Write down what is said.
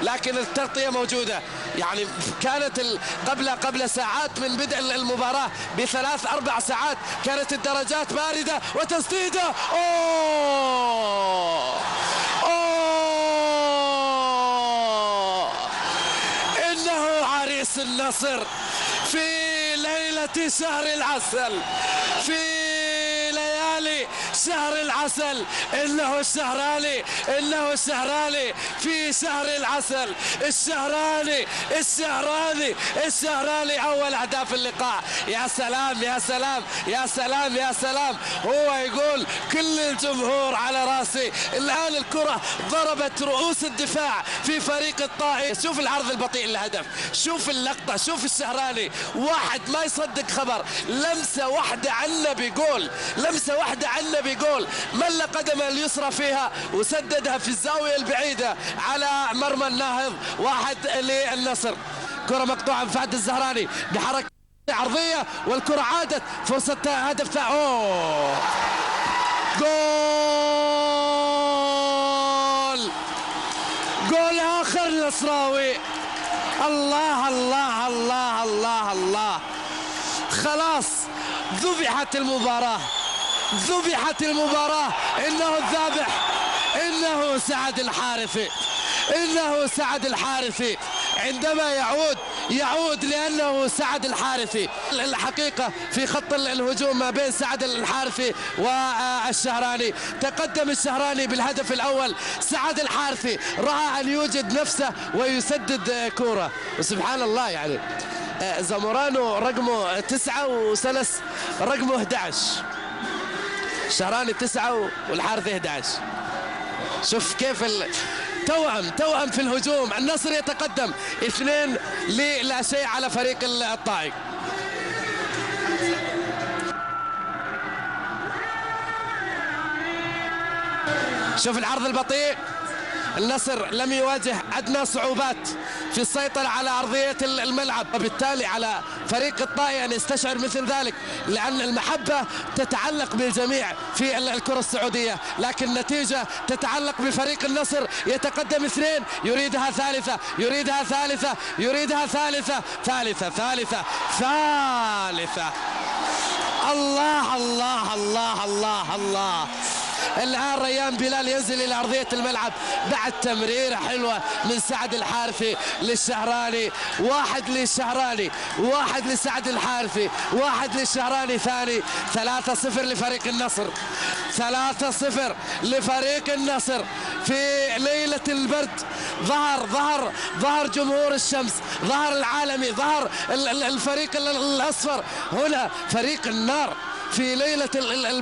لكن التغطية موجودة. يعني كانت قبل ساعات من بدء المباراة بثلاث أربع ساعات كانت الدرجات باردة، وتسديدة إنه عريس النصر في ليلة شهر العسل، في ليالي شهر العسل. إنه الشهراني، إنه الشهراني في شهر العسل. الشهراني أول أهداف اللقاء. يا سلام يا سلام يا سلام يا سلام. هو يقول كل الجمهور على راسي. الآن الكرة ضربت رؤوس الدفاع في فريق الطائي. شوف العرض البطيء للهدف، شوف اللقطة، شوف الشهراني واحد ما يصدق خبر، لمسة واحدة عنا بيقول، لمسة واحدة عنا بيقول، مل قدمه اليسرى فيها وسددها في الزاوية البعيدة على مرمى الناهض. واحد للنصر. كرة مقطوعة من فهد الزهراني بحركة عرضية، والكرة عادت، فرصة هدف. جول آخر نصراوي. الله الله الله الله الله. خلاص ذبحت المباراة، ذبحت المباراة. إنه الذابح، إنه سعد الحارثي، إنه سعد الحارثي. عندما يعود لأنه سعد الحارثي. الحقيقة في خط الهجوم ما بين سعد الحارثي والشهراني، تقدم الشهراني بالهدف الأول. سعد الحارثي رأى أن يوجد نفسه ويسدد كرة، وسبحان الله يعني زمورانو رقمه 9 وسلس رقمه 11. الشهراني 9 والحارثي 11. شوف كيف توأم في الهجوم. النصر يتقدم 2-0 على فريق الطائي. شوف العرض البطيء. النصر لم يواجه أدنى صعوبات في السيطرة على أرضية الملعب، وبالتالي على فريق الطائي أن يستشعر مثل ذلك، لأن المحبة تتعلق بالجميع في الكرة السعودية، لكن النتيجة تتعلق بفريق النصر. يتقدم 2، يريدها ثالثة، يريدها ثالثة، يريدها ثالثة، ثالثة ثالثة ثالثة. الله الله الله الله الله. الآن ريان بلال ينزل إلى أرضية الملعب بعد تمريرة حلوة من سعد الحارثي للشهراني. 1 للشهراني، 1 لسعد الحارثي، 1 للشهراني ثاني. 3-0 لفريق النصر، 3-0 لفريق النصر في ليلة البرد. ظهر جمهور الشمس، ظهر العالمي، ظهر الفريق الأصفر. هنا فريق النار في ليلة البرد.